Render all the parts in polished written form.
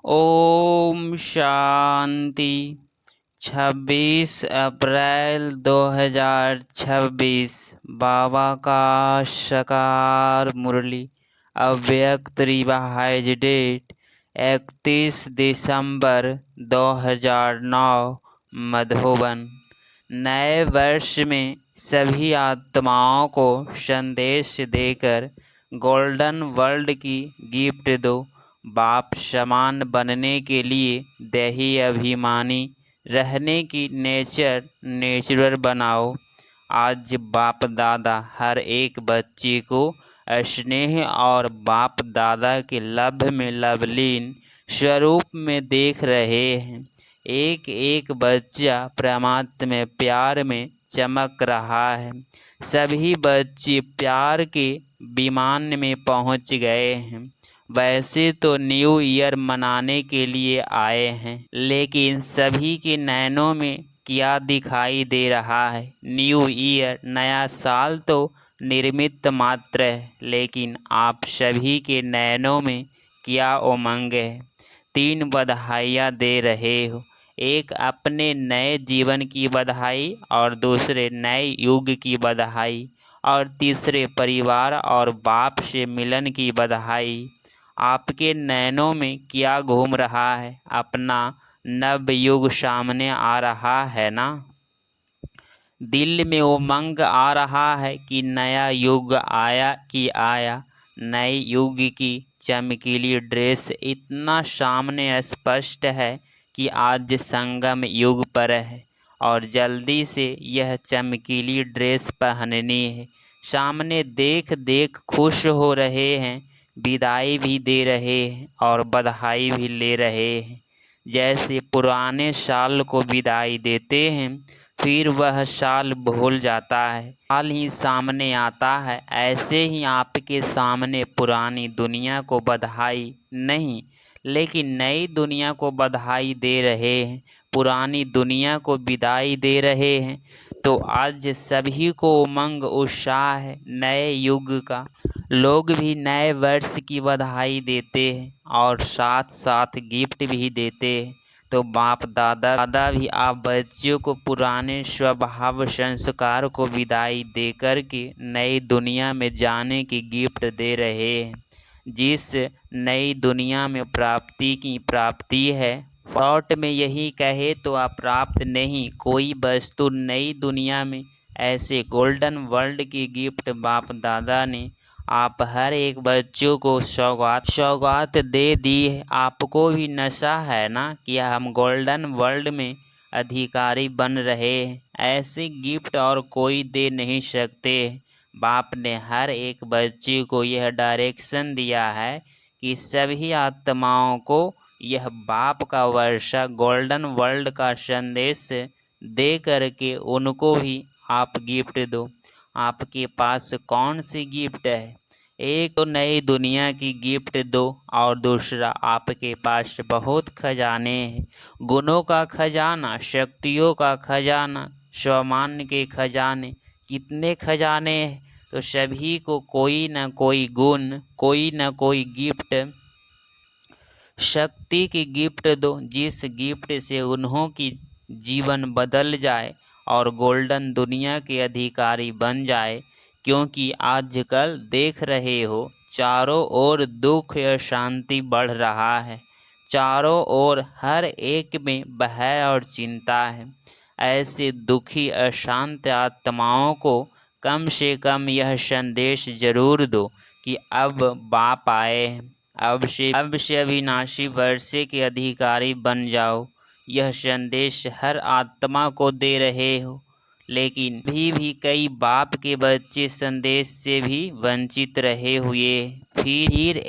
ओम शांति। 26 अप्रैल 2026 बाबा का साकार मुरली। अव्यक्त रिवाइज डेट 31 दिसंबर 2009 मधुबन। नए वर्ष में सभी आत्माओं को संदेश देकर गोल्डन वर्ल्ड की गिफ्ट दो। बाप समान बनने के लिए देही अभिमानी रहने की नेचुरल बनाओ। आज बाप दादा हर एक बच्चे को स्नेह और बाप दादा के लभ में लवलीन स्वरूप में देख रहे हैं। एक एक बच्चा परमात्मा प्यार में चमक रहा है। सभी बच्चे प्यार के विमान में पहुंच गए हैं। वैसे तो न्यू ईयर मनाने के लिए आए हैं, लेकिन सभी के नैनों में क्या दिखाई दे रहा है? न्यू ईयर नया साल तो निर्मित मात्र है, लेकिन आप सभी के नैनों में क्या उमंग है? 3 बधाइयाँ दे रहे हो। एक अपने नए जीवन की बधाई, और दूसरे नए युग की बधाई, और तीसरे परिवार और बाप से मिलन की बधाई। आपके नैनों में क्या घूम रहा है? अपना नव युग सामने आ रहा है ना? दिल में उमंग आ रहा है कि नया युग आया। नए युग की चमकीली ड्रेस इतना सामने स्पष्ट है कि आज संगम युग पर है और जल्दी से यह चमकीली ड्रेस पहननी है। सामने देख देख खुश हो रहे हैं, विदाई भी दे रहे हैं और बधाई भी ले रहे हैं। जैसे पुराने साल को विदाई देते हैं, फिर वह साल भूल जाता है, साल ही सामने आता है। ऐसे ही आपके सामने पुरानी दुनिया को बधाई नहीं, लेकिन नई दुनिया को बधाई दे रहे हैं, पुरानी दुनिया को विदाई दे रहे हैं। तो आज सभी को उमंग उत्साह है नए युग का। लोग भी नए वर्ष की बधाई देते हैं और साथ साथ गिफ्ट भी देते हैं। तो बाप दादा भी आप बच्चों को पुराने स्वभाव संस्कार को विदाई दे कर के नई दुनिया में जाने की गिफ्ट दे रहे हैं। जिस नई दुनिया में प्राप्ति की प्राप्ति है, शॉर्ट में यही कहे तो अप्राप्त नहीं कोई वस्तु नई दुनिया में। ऐसे गोल्डन वर्ल्ड की गिफ्ट बाप दादा ने आप हर एक बच्चों को सौगात दे दी है। आपको भी नशा है ना कि हम गोल्डन वर्ल्ड में अधिकारी बन रहे हैं? ऐसे गिफ्ट और कोई दे नहीं सकते। बाप ने हर एक बच्चे को यह डायरेक्शन दिया है कि सभी आत्माओं को यह बाप का वर्षा गोल्डन वर्ल्ड का संदेश दे करके उनको भी आप गिफ्ट दो। आपके पास कौन सी गिफ्ट है? एक तो नई दुनिया की गिफ्ट दो, और दूसरा आपके पास बहुत खजाने हैं। गुणों का खजाना, शक्तियों का खजाना, स्वमान के खजाने। कितने खजाने हैं? तो सभी को कोई न कोई गुण, कोई न कोई गिफ्ट, शक्ति की गिफ्ट दो, जिस गिफ्ट से उन्हों की जीवन बदल जाए और गोल्डन दुनिया के अधिकारी बन जाए। क्योंकि आजकल देख रहे हो चारों ओर दुख या शांति बढ़ रहा है, चारों ओर हर एक में भय और चिंता है। ऐसे दुखी अशांत आत्माओं को कम से कम यह संदेश जरूर दो कि अब बाप आए हैं, अब से अविनाशी वर्षे के अधिकारी बन जाओ। यह संदेश हर आत्मा को दे रहे हो, लेकिन भी कई बाप के बच्चे संदेश से भी वंचित रहे हुए। फिर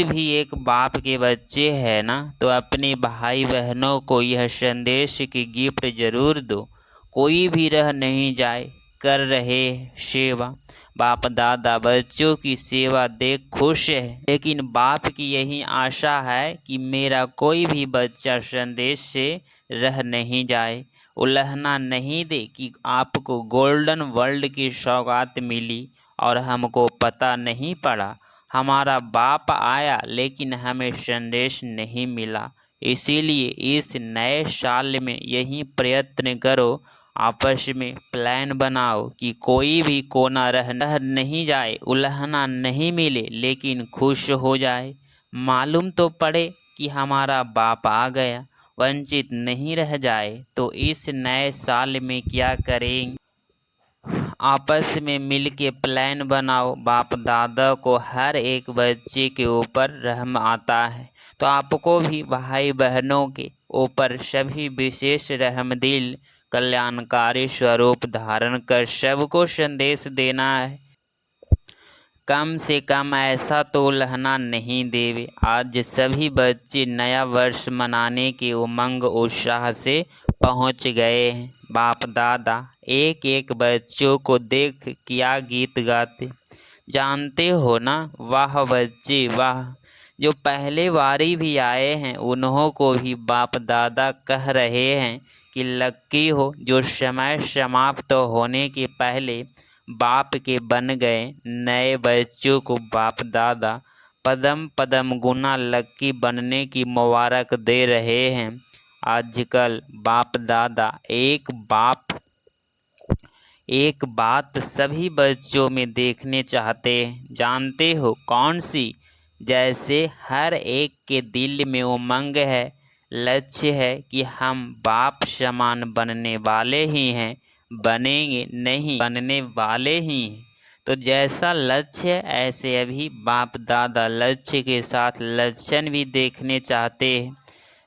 भी एक बाप के बच्चे हैं ना, तो अपने भाई बहनों को यह संदेश की गिफ्ट जरूर दो। कोई भी रह नहीं जाए, कर रहे सेवा। बाप दादा बच्चों की सेवा देख खुश है, लेकिन बाप की यही आशा है कि मेरा कोई भी बच्चा संदेश से रह नहीं जाए, उलझना नहीं दे कि आपको गोल्डन वर्ल्ड की सौगात मिली और हमको पता नहीं पड़ा। हमारा बाप आया लेकिन हमें संदेश नहीं मिला। इसीलिए इस नए साल में यही प्रयत्न करो, आपस में प्लान बनाओ कि कोई भी कोना रह नहीं जाए, उलझना नहीं मिले, लेकिन खुश हो जाए। मालूम तो पड़े कि हमारा बाप आ गया, वंचित नहीं रह जाए। तो इस नए साल में क्या करें? आपस में मिल के प्लान बनाओ। बाप दादा को हर एक बच्चे के ऊपर रहम आता है, तो आपको भी भाई बहनों के ऊपर सभी विशेष रहमदिल कल्याणकारी स्वरूप धारण कर सबको संदेश देना है। कम से कम ऐसा तो उलझना नहीं देवे। आज सभी बच्चे नया वर्ष मनाने के उमंग उत्साह से पहुंच गए हैं। बाप दादा एक एक बच्चों को देख क्या गीत गाते, जानते हो ना? वाह बच्चे वाह। जो पहले बारी भी आए हैं उन्हों को भी बाप दादा कह रहे हैं कि लक्की हो जो समय समाप्त होने के पहले बाप के बन गए। नए बच्चों को बाप दादा पदम पदम गुना लक्की बनने की मुबारक दे रहे हैं। आजकल बाप दादा एक बात सभी बच्चों में देखने चाहते हैं, जानते हो कौन सी? जैसे हर एक के दिल में उमंग है, लक्ष्य है कि हम बाप समान बनने वाले ही हैं, बनेंगे नहीं, बनने वाले ही हैं। तो जैसा लक्ष्य है ऐसे अभी बाप दादा लक्ष्य के साथ लक्षण भी देखने चाहते हैं।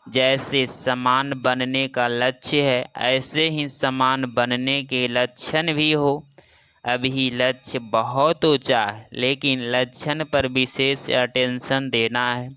जैसे समान बनने का लक्ष्य है ऐसे ही समान बनने के लक्षण भी हो। अभी लक्ष्य बहुत ऊंचा है लेकिन लक्षण पर विशेष अटेंशन देना है।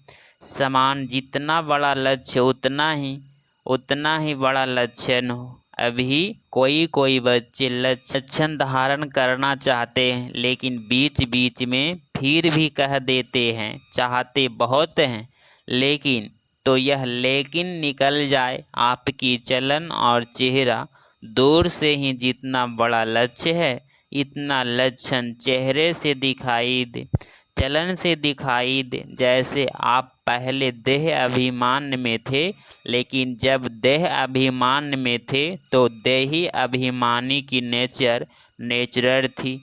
समान जितना बड़ा लक्ष्य उतना ही बड़ा लक्षण हो। अभी कोई कोई बच्चे लक्षण धारण करना चाहते हैं लेकिन बीच बीच में फिर भी कह देते हैं चाहते बहुत हैं लेकिन, तो यह लेकिन निकल जाए आपकी चलन और चेहरा। दूर से ही जितना बड़ा लक्ष्य है इतना लक्षण चेहरे से दिखाई दे, चलन से दिखाई दे। जैसे आप पहले देह अभिमान में थे, लेकिन जब देह अभिमान में थे तो देही अभिमानी की नेचर थी।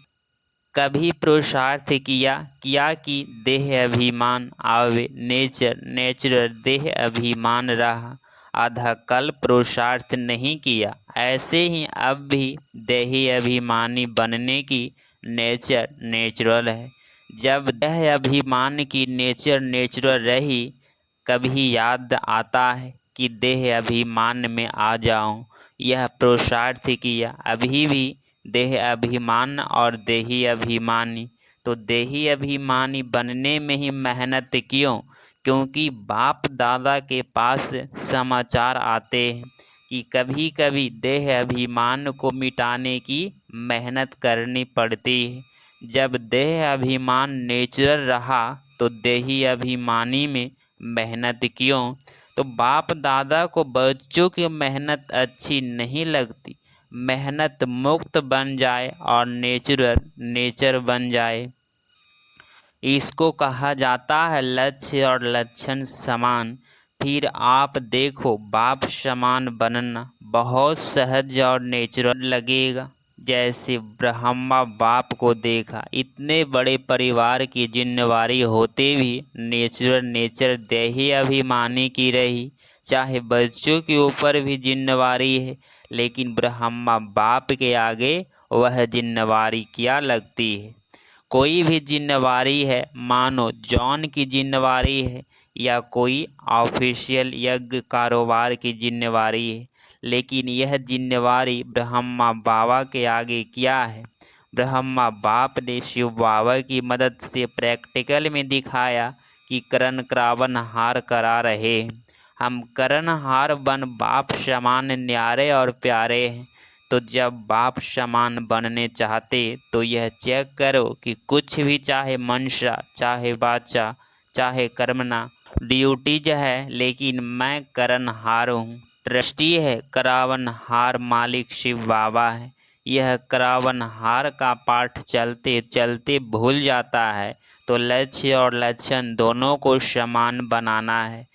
कभी पुरुषार्थ किया कि देह अभिमान आवे, नेचर देह अभिमान रहा। आधा कल पुरुषार्थ नहीं किया। ऐसे ही अब भी देही अभिमानी बनने की नेचुरल है। जब देह अभिमान की नेचुरल रही, कभी याद आता है कि देह अभिमान में आ जाऊं। यह पुरुषार्थ किया। अभी भी देह अभिमान और देही अभिमानी, तो देही अभिमानी बनने में ही मेहनत क्यों? क्योंकि बाप दादा के पास समाचार आते हैं कि कभी कभी देह अभिमान को मिटाने की मेहनत करनी पड़ती है। जब देह अभिमान नेचुरल रहा तो देही अभिमानी में मेहनत क्यों? तो बाप दादा को बच्चों की मेहनत अच्छी नहीं लगती। मेहनत मुक्त बन जाए और नेचर बन जाए, इसको कहा जाता है लक्ष्य और लक्षण समान। फिर आप देखो बाप समान बनना बहुत सहज और नेचुरल लगेगा। जैसे ब्रह्मा बाप को देखा, इतने बड़े परिवार की जिम्मेवारी होते भी नेचर देही अभिमानी की रही। चाहे बच्चों के ऊपर भी जिम्मेवारी है, लेकिन ब्रह्मा बाप के आगे वह जिम्मेवारी क्या लगती है? कोई भी जिम्मेवारी है, मानो जॉन की जिम्मेवारी है या कोई ऑफिशियल यज्ञ कारोबार की जिम्मेवारी है, लेकिन यह जिम्मेवारी ब्रह्मा बाबा के आगे क्या है? ब्रह्मा बाप ने शिव बाबा की मदद से प्रैक्टिकल में दिखाया कि करण क्रावन हार करा रहे हैं। हम करण हार बन बाप समान न्यारे और प्यारे हैं। तो जब बाप समान बनने चाहते तो यह चेक करो कि कुछ भी, चाहे मनसा, चाहे वाचा, चाहे कर्मना, ड्यूटीज है, लेकिन मैं करन हार हूँ। ट्रस्टी है करावन हार, मालिक शिव बाबा है। यह करावन हार का पाठ चलते चलते भूल जाता है तो तो लक्ष्य और लक्षण दोनों को समान बनाना है।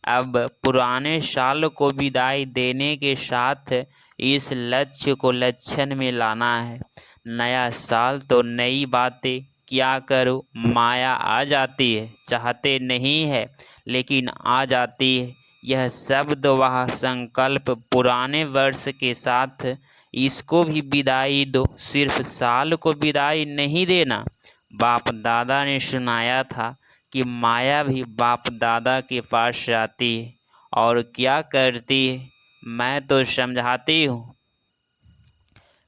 अब पुराने साल को विदाई देने के साथ इस लक्ष्य को लक्षण में लाना है। नया साल तो नई बातें, क्या करूं, माया आ जाती है, चाहते नहीं है लेकिन आ जाती है। यह शब्द वह संकल्प पुराने वर्ष के साथ इसको भी विदाई दो। सिर्फ साल को विदाई नहीं देना। बाप दादा ने सुनाया था कि माया भी बाप दादा के पास आती है और क्या करती है। मैं तो समझाती हूँ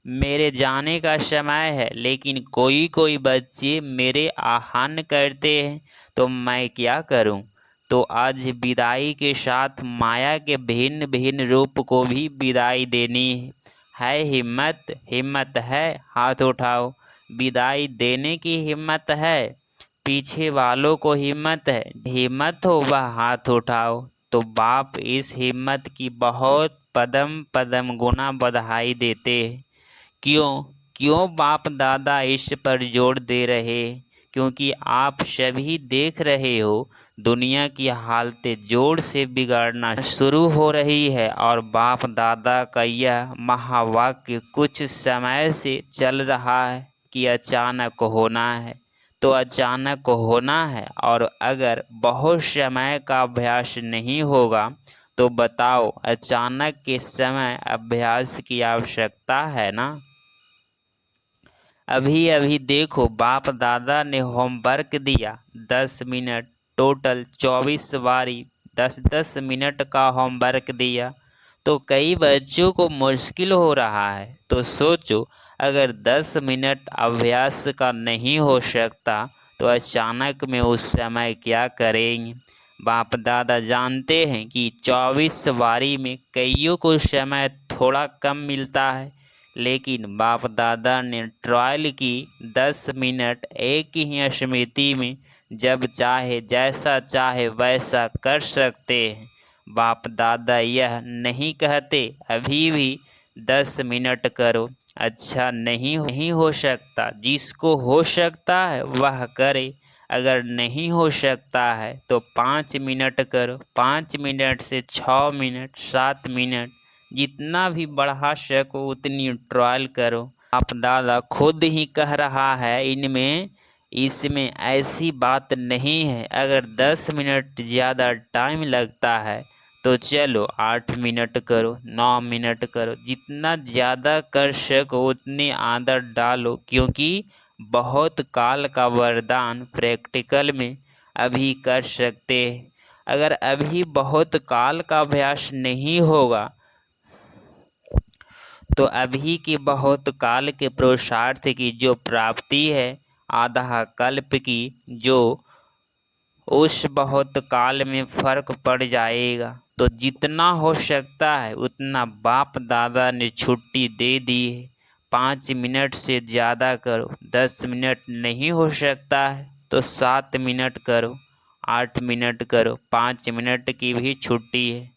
मेरे जाने का समय है, लेकिन कोई कोई बच्चे मेरे आह्वान करते हैं तो मैं क्या करूं। तो आज विदाई के साथ माया के भिन्न भिन्न रूप को भी विदाई देनी है। हिम्मत, हिम्मत है, हाथ उठाओ। विदाई देने की हिम्मत है, पीछे वालों को हिम्मत है, हिम्मत हो वह हाथ उठाओ। तो बाप इस हिम्मत की बहुत पदम पदम गुना बधाई देते हैं। क्यों क्यों बाप दादा इस पर जोर दे रहे हैं? क्योंकि आप सभी देख रहे हो दुनिया की हालतें जोर से बिगड़ना शुरू हो रही है और बाप दादा का यह महावाक्य कुछ समय से चल रहा है कि अचानक होना है। तो अचानक होना है, और अगर बहुत समय का अभ्यास नहीं होगा तो बताओ अचानक के समय अभ्यास की आवश्यकता है ना। अभी अभी देखो बाप दादा ने होमवर्क दिया 10 मिनट, टोटल 24 बारी 10-10 मिनट का होमवर्क दिया। तो कई बच्चों को मुश्किल हो रहा है। तो सोचो अगर 10 मिनट अभ्यास का नहीं हो सकता तो अचानक में उस समय क्या करेंगे। बाप दादा जानते हैं कि 24 बारी में कईयों को समय थोड़ा कम मिलता है, लेकिन बाप दादा ने ट्रायल की 10 मिनट एक ही स्मृति में जब चाहे जैसा चाहे वैसा कर सकते हैं। बाप दादा यह नहीं कहते अभी भी 10 मिनट करो, अच्छा नहीं हो सकता, जिसको हो सकता है वह करे। अगर नहीं हो सकता है तो 5 मिनट करो, 5 मिनट से 6 मिनट, 7 मिनट, जितना भी बढ़ा सको उतनी ट्रायल करो। आप दादा खुद ही कह रहा है इसमें ऐसी बात नहीं है। अगर 10 मिनट ज़्यादा टाइम लगता है तो चलो 8 मिनट करो, 9 मिनट करो, जितना ज़्यादा कर सको उतनी आदत डालो। क्योंकि बहुत काल का वरदान प्रैक्टिकल में अभी कर सकते हैं। अगर अभी बहुत काल का अभ्यास नहीं होगा तो अभी की बहुत काल के पुरुषार्थ की जो प्राप्ति है, आधा कल्प की, जो उस बहुत काल में फर्क पड़ जाएगा। तो जितना हो सकता है उतना बाप दादा ने छुट्टी दे दी है। 5 मिनट से ज़्यादा करो, 10 मिनट नहीं हो सकता है तो 7 मिनट करो, 8 मिनट करो, 5 मिनट की भी छुट्टी है।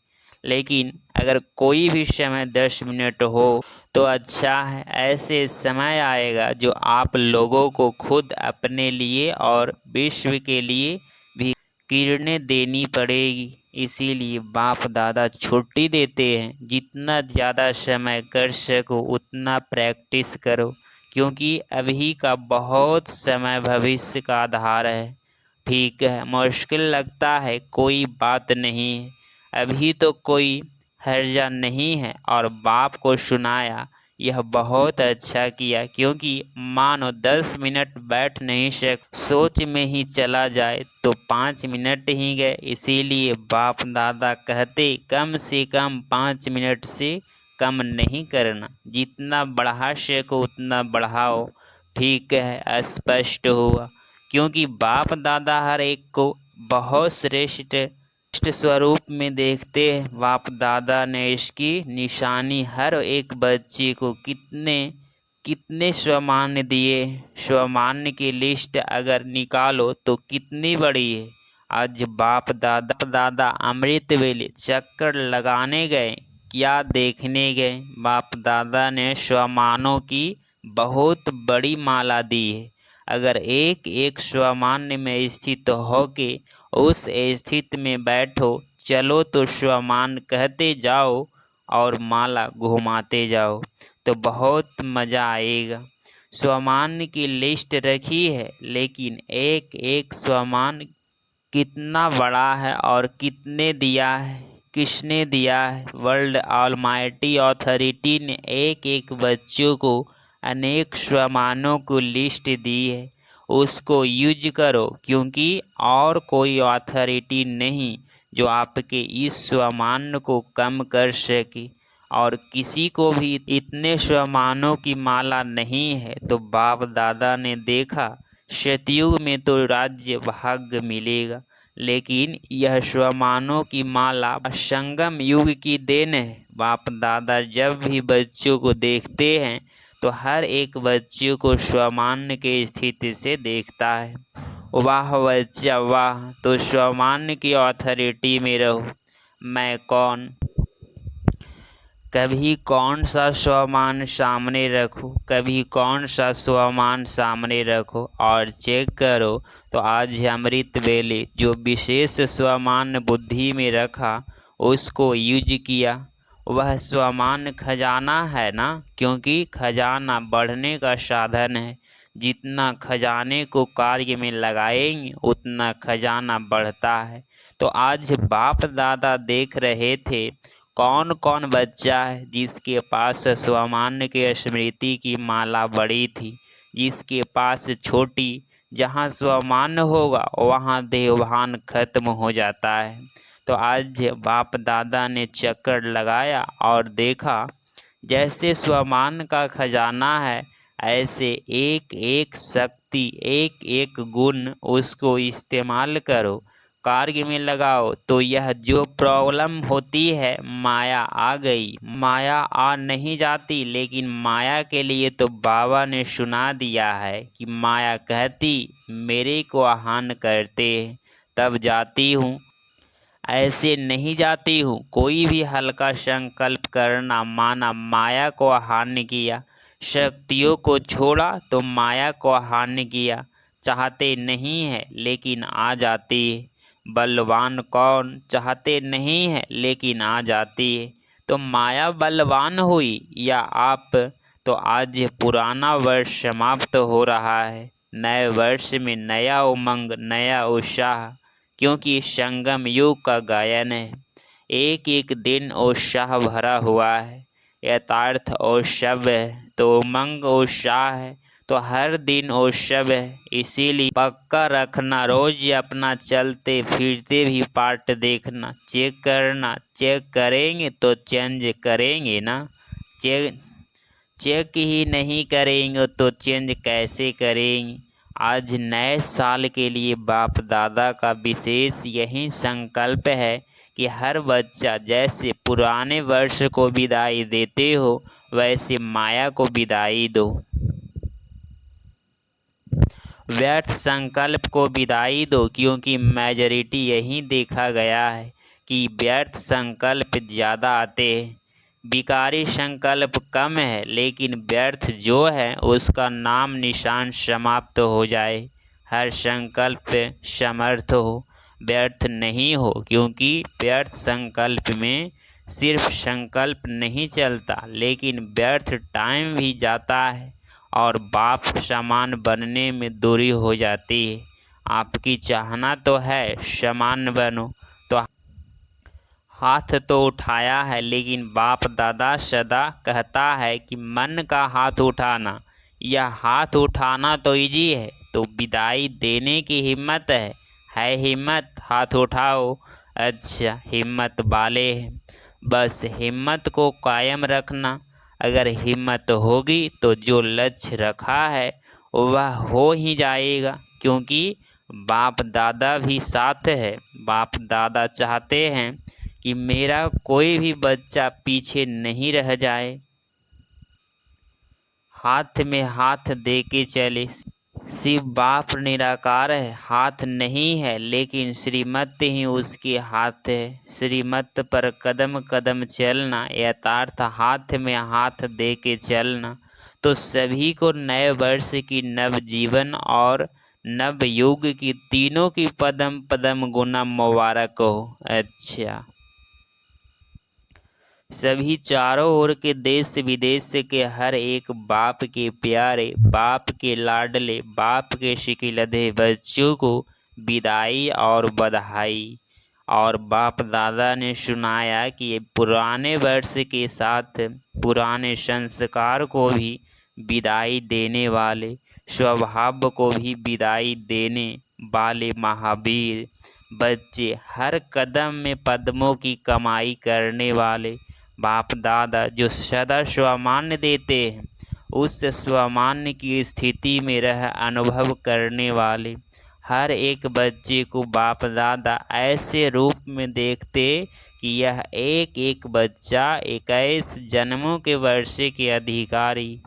लेकिन अगर कोई भी समय 10 मिनट हो तो अच्छा है। ऐसे समय आएगा जो आप लोगों को खुद अपने लिए और विश्व के लिए भी किरणें देनी पड़ेगी। इसीलिए बाप दादा छुट्टी देते हैं। जितना ज़्यादा समय कर सको उतना प्रैक्टिस करो, क्योंकि अभी का बहुत समय भविष्य का आधार है। ठीक है, मुश्किल लगता है, कोई बात नहीं है, अभी तो कोई हर्जा नहीं है। और बाप को सुनाया, यह बहुत अच्छा किया, क्योंकि मानो 10 मिनट बैठ नहीं सोच में ही चला जाए तो 5 मिनट ही गए। इसीलिए बाप दादा कहते कम से कम 5 मिनट से कम नहीं करना, जितना बढ़ा सको उतना बढ़ाओ। ठीक है, स्पष्ट हुआ। क्योंकि बाप दादा हर एक को बहुत श्रेष्ठ स्वरूप में देखते हैं। बाप दादा ने इसकी निशानी हर एक बच्चे को कितने कितने स्वमान्य दिए। स्वमान्य की लिस्ट अगर निकालो तो कितनी बड़ी है। आज बाप दादा अमृत वेले चक्कर लगाने गए, क्या देखने गए? बाप दादा ने स्वमानों की बहुत बड़ी माला दी है। अगर एक एक स्वमान्य में स्थित हो के उस स्थिति में बैठो, चलो तो स्वमान कहते जाओ और माला घुमाते जाओ तो बहुत मज़ा आएगा। स्वमान की लिस्ट रखी है, लेकिन एक एक स्वमान कितना बड़ा है और कितने दिया है, किसने दिया है। वर्ल्ड ऑलमाइटी अथॉरिटी ने एक एक बच्चों को अनेक स्वमानों को लिस्ट दी है, उसको यूज करो, क्योंकि और कोई अथॉरिटी नहीं जो आपके इस स्वमान को कम कर सके। और किसी को भी इतने स्वमानों की माला नहीं है। तो बाप दादा ने देखा सतयुग में तो राज्य भाग्य मिलेगा, लेकिन यह स्वमानों की माला संगम युग की देन है। बाप दादा जब भी बच्चों को देखते हैं तो हर एक बच्चे को स्वमान्य के स्थिति से देखता है। वाह बच्चा वाह, तो स्वमान्य की अथॉरिटी में रहो। मैं कौन, कभी कौन सा स्वमान सामने रखो, कभी कौन सा स्वमान सामने रखो और चेक करो। तो आज अमृत वेले जो विशेष स्वमान बुद्धि में रखा उसको यूज किया, वह स्वमान खजाना है ना, क्योंकि खजाना बढ़ने का साधन है। जितना खजाने को कार्य में लगाएंगे उतना खजाना बढ़ता है। तो आज बाप दादा देख रहे थे कौन कौन बच्चा है जिसके पास स्वमान्य के स्मृति की माला बड़ी थी, जिसके पास छोटी, जहाँ स्वमान्य होगा वहाँ देवभान खत्म हो जाता है। तो आज बाप दादा ने चक्कर लगाया और देखा जैसे स्वमान का खजाना है, ऐसे एक एक शक्ति, एक एक गुण उसको इस्तेमाल करो, कार्य में लगाओ। तो यह जो प्रॉब्लम होती है, माया आ गई, माया आ नहीं जाती, लेकिन माया के लिए तो बाबा ने सुना दिया है कि माया कहती मेरे को आह्वान करते तब जाती हूँ, ऐसे नहीं जाती हूँ। कोई भी हल्का संकल्प करना माना माया को हानि किया, शक्तियों को छोड़ा तो माया को हानि किया। चाहते नहीं है लेकिन आ जाती है। बलवान कौन, चाहते नहीं है लेकिन आ जाती है। तो माया बलवान हुई या आप। तो आज पुराना वर्ष समाप्त हो रहा है, नए वर्ष में नया उमंग, नया उत्साह, क्योंकि संगम युग का गायन है। एक एक दिन उत्साह भरा हुआ है, यथार्थ उत्सव है तो उमंग उत्साह है, तो हर दिन उत्सव है। इसीलिए पक्का रखना, रोज अपना चलते फिरते भी पार्ट देखना, चेक करना। चेक करेंगे तो चेंज करेंगे ना, चेक ही नहीं करेंगे तो चेंज कैसे करेंगे। आज नए साल के लिए बाप दादा का विशेष यही संकल्प है कि हर बच्चा जैसे पुराने वर्ष को विदाई देते हो, वैसे माया को विदाई दो, व्यर्थ संकल्प को विदाई दो। क्योंकि मेजॉरिटी यही देखा गया है कि व्यर्थ संकल्प ज़्यादा आते हैं, विकारी संकल्प कम है, लेकिन व्यर्थ जो है उसका नाम निशान समाप्त हो जाए। हर संकल्प समर्थ हो, व्यर्थ नहीं हो, क्योंकि व्यर्थ संकल्प में सिर्फ संकल्प नहीं चलता, लेकिन व्यर्थ टाइम भी जाता है और बाप समान बनने में दूरी हो जाती है। आपकी चाहना तो है समान बनो, तो हाथ तो उठाया है, लेकिन बाप दादा सदा कहता है कि मन का हाथ उठाना, यह हाथ उठाना तो इजी है, तो विदाई देने की हिम्मत है हिम्मत, हाथ उठाओ। अच्छा, हिम्मत वाले हैं, बस हिम्मत को कायम रखना। अगर हिम्मत होगी तो जो लक्ष्य रखा है वह हो ही जाएगा, क्योंकि बाप दादा भी साथ है। बाप दादा चाहते हैं कि मेरा कोई भी बच्चा पीछे नहीं रह जाए, हाथ में हाथ दे के चले। शिव बाप निराकार है, हाथ नहीं है, लेकिन श्रीमत ही उसके हाथ है। श्रीमत पर कदम कदम चलना, यथार्थ हाथ में हाथ दे के चलना। तो सभी को नए वर्ष की नवजीवन और नव युग की तीनों की पदम पदम गुना मुबारक हो। अच्छा, सभी चारों ओर के देश विदेश के हर एक बाप के प्यारे, बाप के लाडले, बाप के शिकिलधे बच्चों को विदाई और बधाई। और बाप दादा ने सुनाया कि ये पुराने वर्ष के साथ पुराने संस्कार को भी विदाई देने वाले, स्वभाव को भी विदाई देने वाले महावीर बच्चे, हर कदम में पद्मों की कमाई करने वाले बाप दादा जो सदा स्वमान्य देते हैं, उस स्वमान्य की स्थिति में रह अनुभव करने वाले हर एक बच्चे को बाप दादा ऐसे रूप में देखते कि यह एक एक बच्चा 21 जन्मों के वर्ष के अधिकारी,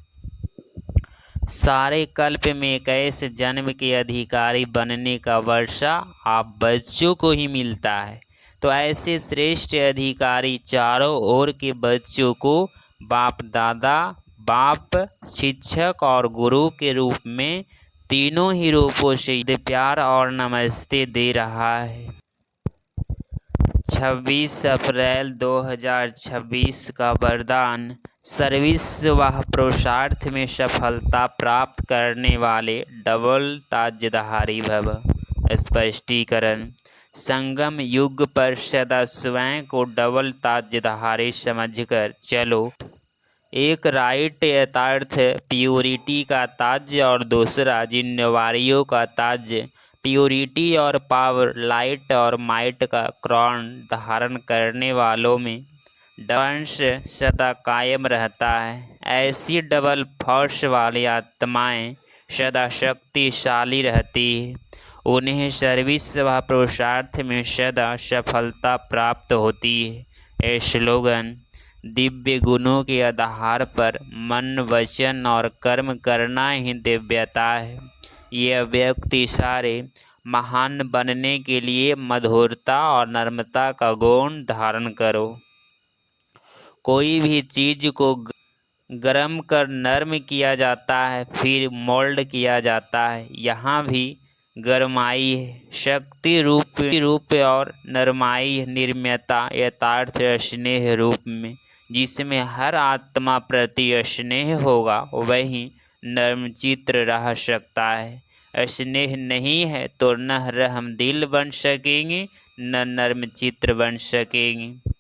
सारे कल्प में 21 जन्म के अधिकारी बनने का वर्षा आप बच्चों को ही मिलता है। तो ऐसे श्रेष्ठ अधिकारी चारों ओर के बच्चों को बाप दादा, बाप, शिक्षक और गुरु के रूप में तीनों ही रूपों से प्यार और नमस्ते दे रहा है। 26 अप्रैल 2026 का वरदान। सर्विस व पुरुषार्थ में सफलता प्राप्त करने वाले डबल ताजधारी भव। स्पष्टीकरण। संगम युग पर सदा स्वयं को डबल ताजधारी समझकर चलो। एक राइट यथार्थ प्योरिटी का ताज और दूसरा जिम्मेवारियों का ताज, प्योरिटी और पावर, लाइट और माइट का क्राउन धारण करने वालों में वंश सदा कायम रहता है। ऐसी डबल फोर्स वाली आत्माएं सदा शक्तिशाली रहती है। उन्हें सर्विस व पुरुषार्थ में सदा सफलता प्राप्त होती है। स्लोगन। दिव्य गुणों के आधार पर मन, वचन और कर्म करना ही दिव्यता है। यह व्यक्ति सारे महान बनने के लिए मधुरता और नम्रता का गुण धारण करो। कोई भी चीज को गर्म कर नरम किया जाता है, फिर मोल्ड किया जाता है। यहाँ भी गरमाई है शक्ति रूप और नरमाई निर्मयता यथार्थ स्नेह रूप में। जिसमें हर आत्मा प्रति स्नेह होगा वही नर्म चित्र रह सकता है। स्नेह नहीं है तो न रहम दिल बन सकेंगे, न नर्म चित्र बन सकेंगे।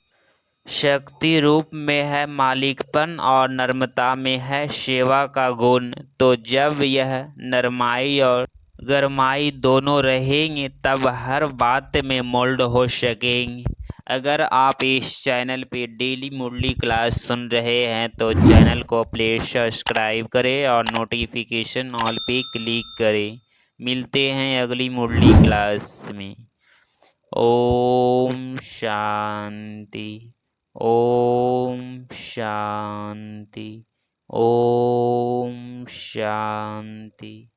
शक्ति रूप में है मालिकपन और नर्मता में है सेवा का गुण। तो जब यह नरमाई और गरमाई दोनों रहेंगे तब हर बात में मोल्ड हो सकेंगे। अगर आप इस चैनल पे डेली मुरली क्लास सुन रहे हैं तो चैनल को प्लीज़ सब्सक्राइब करें और नोटिफिकेशन ऑल पे क्लिक करें। मिलते हैं अगली मुरली क्लास में। ओम शांति। ओम शांति। ओम शांति।